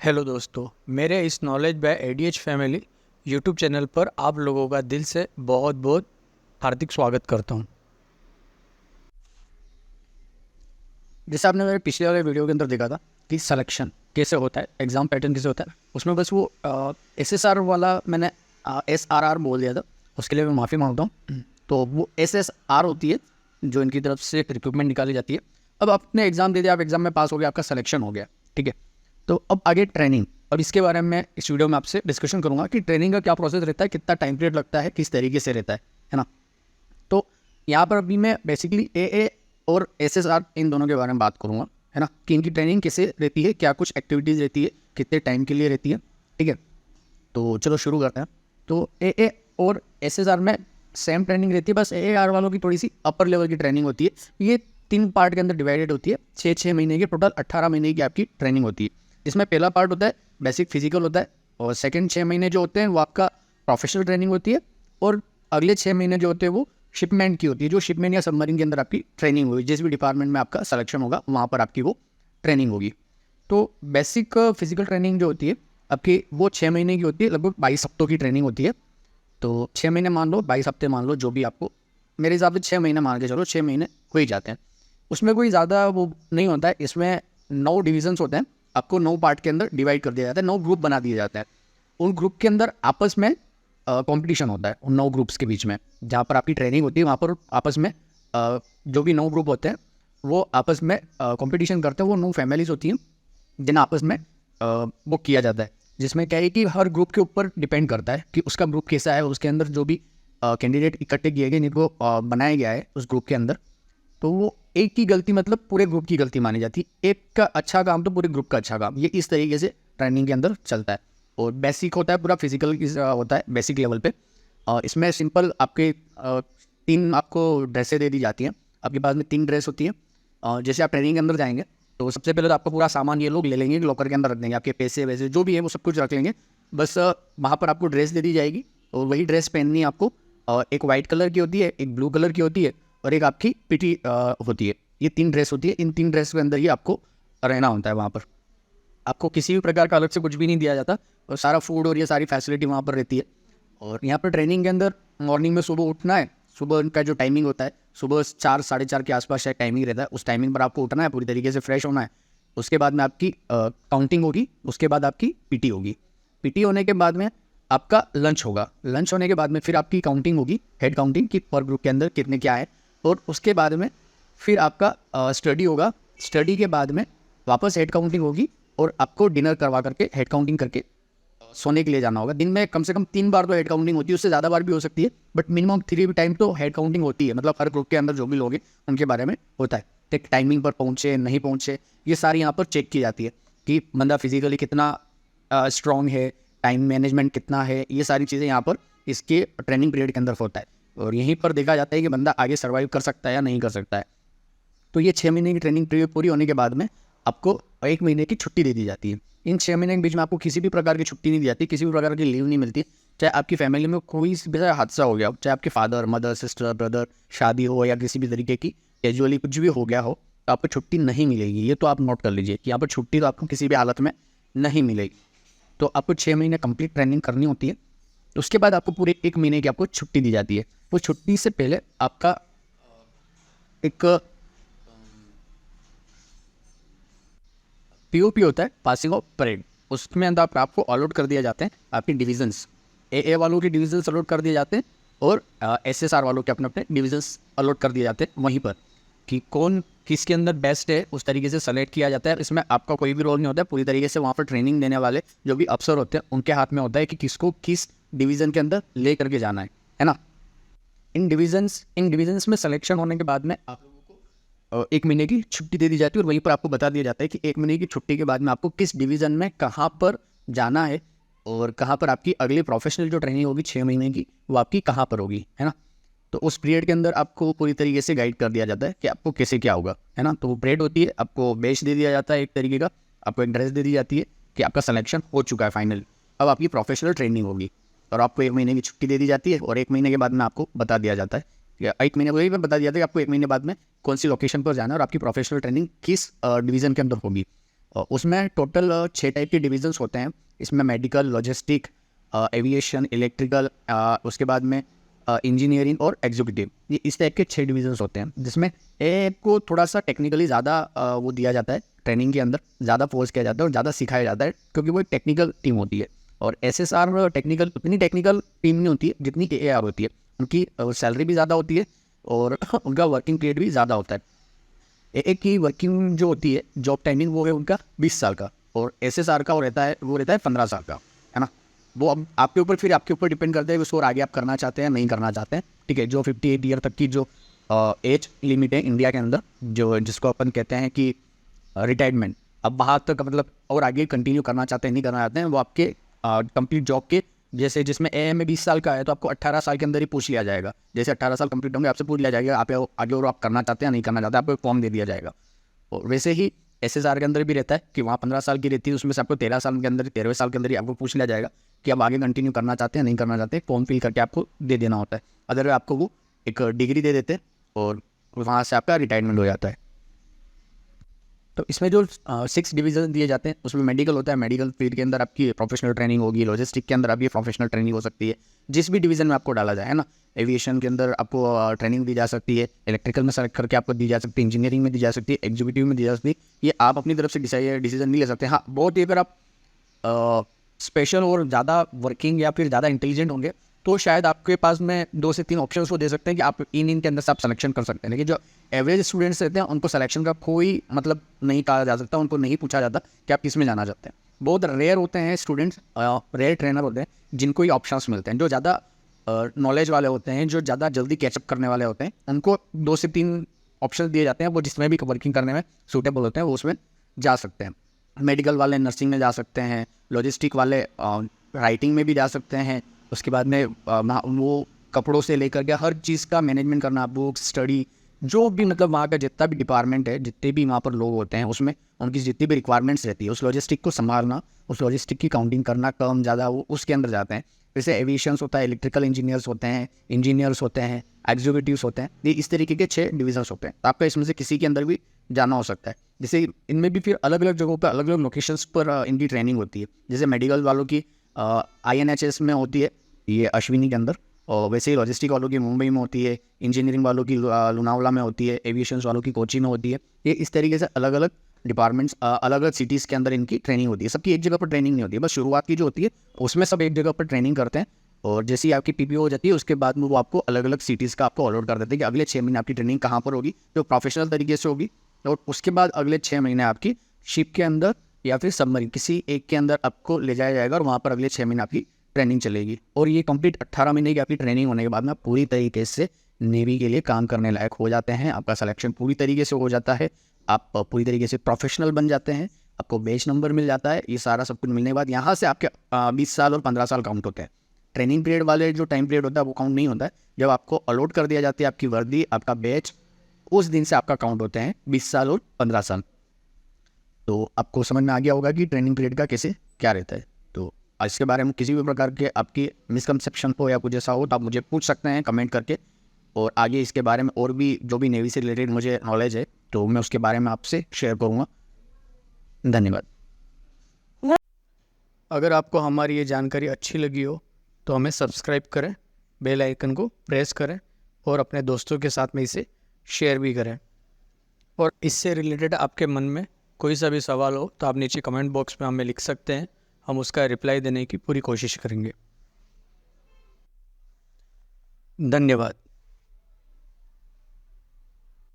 Hello दोस्तों, मेरे इस knowledge by ADH family YouTube channel पर आप लोगों का दिल से बहुत बहुत हार्दिक स्वागत करता हूं। जैसे आपने मेरे पिछले वाले वीडियो के अंदर देखा था कि सिलेक्शन कैसे होता है, एग्ज़ाम पैटर्न कैसे होता है, उसमें बस वो एसएसआर वाला मैंने एसआरआर बोल दिया था, उसके लिए मैं माफ़ी मांगता हूँ। तो वो एसएसआर होती है जो इनकी तरफ से रिक्रूटमेंट निकाली जाती है। अब आपने एग्ज़ाम दे दिया, आप एग्ज़ाम में पास हो गया, आपका सिलेक्शन हो गया, ठीक है। तो अब आगे ट्रेनिंग, अब इसके बारे में मैं इस वीडियो में आपसे डिस्कशन करूंगा कि ट्रेनिंग का क्या प्रोसेस रहता है, कितना टाइम पीरियड लगता है, किस तरीके से रहता है ना। तो यहाँ पर अभी मैं बेसिकली ए और एसएसआर इन दोनों के बारे में बात करूँगा, है ना, कि इनकी ट्रेनिंग कैसे रहती है, क्या कुछ एक्टिविटीज़ रहती है, कितने टाइम के लिए रहती है, ठीक है। तो चलो शुरू करते हैं। तो ए और एसएसआर में सेम ट्रेनिंग रहती है, बस एआर वालों की थोड़ी सी अपर लेवल की ट्रेनिंग होती है। ये 3 पार्ट के अंदर डिवाइडेड होती है, 6 महीने की, टोटल 18 महीने की आपकी ट्रेनिंग होती है, जिसमें पहला पार्ट होता है बेसिक फिजिकल होता है, और सेकंड 6 महीने जो होते हैं वो आपका प्रोफेशनल ट्रेनिंग होती है, और अगले 6 महीने जो होते हैं वो शिपमेंट की होती है, जो शिपमेंट या सबमरीन के अंदर आपकी ट्रेनिंग होगी, जिस भी डिपार्टमेंट में आपका सिलेक्शन होगा वहाँ पर आपकी वो ट्रेनिंग होगी। तो बेसिक फिजिकल ट्रेनिंग जो होती है आपकी वो 6 महीने की होती है, लगभग 22 हफ्तों की ट्रेनिंग होती है। तो 6 महीने मान लो, 22 हफ्ते मान लो, जो भी आपको, मेरे हिसाब से 6 महीने मान के चलो, 6 महीने हो ही जाते हैं। उसमें कोई ज़्यादा वो नहीं होता है। इसमें 9 डिविजन्स होते हैं, आपको 9 पार्ट के अंदर डिवाइड कर दिया जाता है, 9 ग्रुप बना दिए जाते हैं। उन ग्रुप के अंदर आपस में कंपटीशन होता है, उन 9 ग्रुप्स के बीच में जहाँ पर आपकी ट्रेनिंग होती है, वहाँ पर आपस में जो भी 9 ग्रुप होते हैं वो आपस में कंपटीशन करते हैं। वो 9 फैमिलीज होती हैं जिन्हें आपस में वो किया जाता है, जिसमें क्या है कि हर ग्रुप के ऊपर डिपेंड करता है कि उसका ग्रुप कैसा है, उसके अंदर जो भी कैंडिडेट इकट्ठे किए गए, जिनको बनाया गया है उस ग्रुप के अंदर, तो वो एक की गलती मतलब पूरे ग्रुप की गलती मानी जाती है, एक का अच्छा काम तो पूरे ग्रुप का अच्छा काम, ये इस तरीके से ट्रेनिंग के अंदर चलता है। और बेसिक होता है, पूरा फिजिकल होता है बेसिक लेवल पे। इसमें सिंपल आपके 3 आपको ड्रेसें दे दी जाती हैं, आपके पास में 3 ड्रेस होती हैं। जैसे आप ट्रेनिंग के अंदर जाएंगे तो सबसे पहले तो आपका पूरा सामान ये लोग ले लेंगे, लॉकर के अंदर रख देंगे, आपके पैसे वैसे जो भी है वो सब कुछ रख लेंगे। बस वहाँ पर आपको ड्रेस दे दी जाएगी, और वही ड्रेस पहननी है आपको। एक वाइट कलर की होती है, एक ब्लू कलर की होती है, और एक आपकी पीटी होती है। ये 3 ड्रेस होती है, इन 3 ड्रेस के अंदर ही आपको रहना होता है। वहाँ पर आपको किसी भी प्रकार का अलग से कुछ भी नहीं दिया जाता, और सारा फूड और ये सारी फैसिलिटी वहाँ पर रहती है। और यहाँ पर ट्रेनिंग के अंदर मॉर्निंग में सुबह उठना है, सुबह उनका जो टाइमिंग होता है सुबह 4 साढ़े 4 के आसपास शायद टाइमिंग रहता है, उस टाइमिंग पर आपको उठना है, पूरी तरीके से फ्रेश होना है। उसके बाद में आपकी काउंटिंग होगी, उसके बाद आपकी पीटी होगी, पीटी होने के बाद में आपका लंच होगा, लंच होने के बाद में फिर आपकी काउंटिंग होगी, हेड काउंटिंग की पर ग्रुप के अंदर कितने क्या है, और उसके बाद में फिर आपका स्टडी होगा। स्टडी के बाद में वापस हेड काउंटिंग होगी, और आपको डिनर करवा करके हेड काउंटिंग करके सोने के लिए जाना होगा। दिन में कम से कम 3 बार तो हेड काउंटिंग होती है, उससे ज़्यादा बार भी हो सकती है, बट मिनिमम 3 टाइम तो हेड काउंटिंग होती है। मतलब हर ग्रुप के अंदर जो भी लोग हैं उनके बारे में होता है, टेक टाइमिंग पर पहुँचे नहीं पहुँचे, ये सारी यहाँ पर चेक की जाती है कि बंदा फिजिकली कितना स्ट्रॉन्ग है, टाइम मैनेजमेंट कितना है, ये सारी चीज़ें यहाँ पर इसके ट्रेनिंग पीरियड के अंदर होता है। और यहीं पर देखा जाता है कि बंदा आगे सर्वाइव कर सकता है या नहीं कर सकता है। तो ये 6 महीने की ट्रेनिंग पीरियड पूरी होने के बाद में आपको 1 महीने की छुट्टी दे दी जाती है। इन 6 महीने के बीच में आपको किसी भी प्रकार की छुट्टी नहीं दी जाती, किसी भी प्रकार की लीव नहीं मिलती। चाहे आपकी फैमिली में कोई भी हादसा हो गया हो, चाहे आपके फादर मदर सिस्टर ब्रदर शादी हो, या किसी भी तरीके की कैजुअली कुछ भी हो गया हो, तो आपको छुट्टी नहीं मिलेगी। ये तो आप नोट कर लीजिए कि यहाँ पर छुट्टी तो आपको किसी भी हालत में नहीं मिलेगी। तो आपको 6 महीने कंप्लीट ट्रेनिंग करनी होती है। उसके बाद आपको पूरे 1 महीने की आपको छुट्टी दी जाती है। वो छुट्टी से पहले आपका एक पीओपी होता है, पासिंग ऑफ परेड, उसमें अंदर आपको अलॉट कर दिया जाते हैं आपके डिविजन्स। ए वालों के डिविजन्स अलॉट कर दिए जाते हैं, और एसएसआर वालों के अपने अपने डिविजन्स अलॉट कर दिए जाते हैं। वहीं पर कि कौन किसके अंदर बेस्ट है उस तरीके से सेलेक्ट किया जाता है। इसमें आपका कोई भी रोल नहीं होता है, पूरी तरीके से वहाँ पर ट्रेनिंग देने वाले जो भी अफसर होते हैं उनके हाथ में होता है कि किसको किस डिवीज़न के अंदर ले करके जाना है ना। इन डिविजन्स में सिलेक्शन होने के बाद में आप लोगों को 1 महीने की छुट्टी दे दी जाती है, और वहीं पर आपको बता दिया जाता है कि 1 महीने की छुट्टी के बाद में आपको किस डिवीज़न में कहाँ पर जाना है, और कहाँ पर आपकी अगली प्रोफेशनल जो ट्रेनिंग होगी 6 महीने की वो आपकी कहाँ पर होगी, है ना। तो उस पीरियड के अंदर आपको पूरी तरीके से गाइड कर दिया जाता है कि आपको कैसे क्या होगा, है ना। तो वो परेड होती है, आपको बेच दे दिया जाता है एक तरीके का, आपको एक ड्रेस दे दी जाती है कि आपका सिलेक्शन हो चुका है फाइनल, अब आपकी प्रोफेशनल ट्रेनिंग होगी, और आपको 1 महीने की छुट्टी दे दी जाती है। और 1 महीने के बाद में आपको बता दिया जाता है कि 1 महीने वही में बता दिया जाता है कि आपको 1 महीने बाद में कौन सी लोकेशन पर जाना है, और आपकी प्रोफेशनल ट्रेनिंग किस डिवीज़न के अंदर होगी। और उसमें टोटल 6 टाइप के डिविजन्स होते हैं। इसमें मेडिकल, लॉजिस्टिक, एविएशन, इलेक्ट्रिकल, उसके बाद में इंजीनियरिंग और एग्जीक्यूटिव, ये इस टाइप के 6 डिविजन्स होते हैं, जिसमें एक को थोड़ा सा टेक्निकली ज़्यादा वो दिया जाता है, ट्रेनिंग के अंदर ज़्यादा फोर्स किया जाता है और ज़्यादा सिखाया जाता है, क्योंकि वो एक टेक्निकल टीम होती है। और SSR टेक्निकल, उतनी टेक्निकल टीम नहीं होती है जितनी AAR होती है। उनकी सैलरी भी ज़्यादा होती है और उनका वर्किंग पीरियड भी ज़्यादा होता है। एक की वर्किंग जो होती है, जॉब टाइमिंग, वो है उनका 20 साल का, और SSR का वो रहता है 15 साल का, है ना। वो अब आपके ऊपर, फिर आपके ऊपर डिपेंड करता है कि उसको और आगे आप करना चाहते हैं नहीं करना चाहते हैं, ठीक है। जो 58 ईयर तक की जो एज लिमिट है इंडिया के अंदर, जो जिसको अपन कहते हैं कि रिटायरमेंट, अब बाहर तक मतलब और आगे कंटिन्यू करना चाहते हैं नहीं करना चाहते हैं, वो आपके कंप्लीट जॉब के, जैसे जिसमें AA में 20 साल का है तो आपको 18 साल के अंदर ही पूछ लिया जाएगा। जैसे 18 साल कंप्लीट होंगे आपसे पूछ लिया जाएगा आप आगे और आप करना चाहते हैं नहीं करना चाहते हैं, आपको एक फॉर्म दे दिया जाएगा। और वैसे ही SSR के अंदर भी रहता है कि वहाँ 15 साल की रहती है, उसमें से आपको 13 साल के अंदर, 13वें साल के अंदर ही आपको पूछ लिया जाएगा कि आप आगे कंटिन्यू करना चाहते हैं नहीं करना चाहते, फॉर्म फिल करके आपको दे देना होता है। अदर आपको वो एक डिग्री दे देते हैं और वहाँ से आपका रिटायरमेंट हो जाता है। तो इसमें जो 6 डिवीजन दिए जाते हैं, उसमें मेडिकल होता है, मेडिकल फील्ड के अंदर आपकी प्रोफेशनल ट्रेनिंग होगी, लॉजिस्टिक के अंदर आपकी प्रोफेशनल ट्रेनिंग हो सकती है, जिस भी डिवीजन में आपको डाला जाए, है ना। एविएशन के अंदर आपको ट्रेनिंग दी जा सकती है, इलेक्ट्रिकल में सेलेक्ट करके आपको दी जा सकती है, इंजीनियरिंग में दी जा सकती है, एग्जीक्यूटिव में दी जा सकती है। ये आप अपनी तरफ से डिसीजन नहीं ले सकते। हाँ, बहुत ही अगर आप स्पेशल और ज़्यादा वर्किंग या फिर ज़्यादा इंटेलिजेंट होंगे तो शायद आपके पास में 2 से 3 ऑप्शंस को दे सकते हैं कि आप इनके अंदर से आप सिलेक्शन कर सकते हैं। लेकिन जो एवरेज स्टूडेंट्स रहते हैं उनको सिलेक्शन का कोई मतलब नहीं कहा जा सकता, उनको नहीं पूछा जाता कि आप किस में जाना चाहते हैं। बहुत रेयर होते हैं स्टूडेंट्स, रेयर ट्रेनर होते हैं जिनको ये ऑप्शंस मिलते हैं। जो ज़्यादा नॉलेज वाले होते हैं, जो ज़्यादा जल्दी कैचअप करने वाले होते हैं, उनको 2 से 3 ऑप्शन दिए जाते हैं, वो जिसमें भी वर्किंग करने में सूटेबल होते हैं वो उसमें जा सकते हैं। मेडिकल वाले नर्सिंग में जा सकते हैं, लॉजिस्टिक वाले राइटिंग में भी जा सकते हैं, उसके बाद में वो कपड़ों से लेकर के हर चीज़ का मैनेजमेंट करना, बुक्स, स्टडी, जो भी मतलब वहाँ का जितना भी डिपार्टमेंट है, जितने भी वहाँ पर लोग होते हैं, उसमें उनकी जितनी भी रिक्वायरमेंट्स रहती है, उस लॉजिस्टिक को संभालना, उस लॉजिस्टिक की काउंटिंग करना, कम ज़्यादा, वो उसके अंदर जाते हैं। जैसे एविएशंस होता है, इलेक्ट्रिकल इंजीनियर्स होते हैं, इंजीनियर्स होते हैं, एग्जीक्यूटिव्स होते हैं। ये इस तरीके के 6 डिविजन्स होते हैं। तो आपका इसमें से किसी के अंदर भी जाना हो सकता है। जैसे इनमें भी फिर अलग अलग जगहों पर, अलग अलग लोकेशंस पर इनकी ट्रेनिंग होती है। जैसे मेडिकल वालों की INHS में होती है, ये अश्विनी के अंदर, और वैसे ही लॉजिस्टिक वालों की मुंबई में होती है, इंजीनियरिंग वालों की लोनावला में होती है, एविएशंस वालों की कोची में होती है। ये इस तरीके से अलग अलग डिपार्टमेंट्स, अलग अलग सिटीज़ के अंदर इनकी ट्रेनिंग होती है। सबकी एक जगह पर ट्रेनिंग नहीं होती है, बस शुरुआत की जो होती है उसमें सब एक जगह पर ट्रेनिंग करते हैं, और जैसे ही आपकी PPO हो जाती है उसके बाद में वो आपको अलग अलग सिटीज़ का आपको अलॉट कर देते हैं कि अगले 6 महीने आपकी ट्रेनिंग कहाँ पर होगी, जो प्रोफेशनल तरीके से होगी। और उसके बाद अगले 6 महीने आपकी शिप के अंदर या फिर सबमरीन, किसी एक के अंदर आपको ले जाया जाएगा और वहाँ पर अगले 6 महीने आपकी ट्रेनिंग चलेगी। और ये कंप्लीट 18 महीने की आपकी ट्रेनिंग होने के बाद में आप पूरी तरीके से नेवी के लिए काम करने लायक हो जाते हैं। आपका सिलेक्शन पूरी तरीके से हो जाता है, आप पूरी तरीके से प्रोफेशनल बन जाते हैं, आपको बैच नंबर मिल जाता है। ये सारा सब कुछ मिलने के बाद यहाँ से आपके 20 साल और 15 साल काउंट होते हैं। ट्रेनिंग पीरियड वाले जो टाइम पीरियड होता है वो काउंट नहीं होता है। जब आपको अलॉट कर दिया जाती है आपकी वर्दी, आपका बैच, उस दिन से आपका काउंट होते हैं 20 साल और 15 साल। तो आपको समझ में आ गया होगा कि ट्रेनिंग पीरियड का कैसे क्या रहता है। तो इसके बारे में किसी भी प्रकार के आपकी मिसकंसेप्शन हो या कुछ ऐसा हो तो आप मुझे पूछ सकते हैं कमेंट करके, और आगे इसके बारे में और भी जो भी नेवी से रिलेटेड मुझे नॉलेज है तो मैं उसके बारे में आपसे शेयर करूँगा। धन्यवाद। अगर आपको हमारी ये जानकारी अच्छी लगी हो तो हमें सब्सक्राइब करें, बेल आइकन को प्रेस करें और अपने दोस्तों के साथ में इसे शेयर भी करें। और इससे रिलेटेड आपके मन में कोई सा भी सवाल हो तो आप नीचे कमेंट बॉक्स में हमें लिख सकते हैं, हम उसका रिप्लाई देने की पूरी कोशिश करेंगे। धन्यवाद।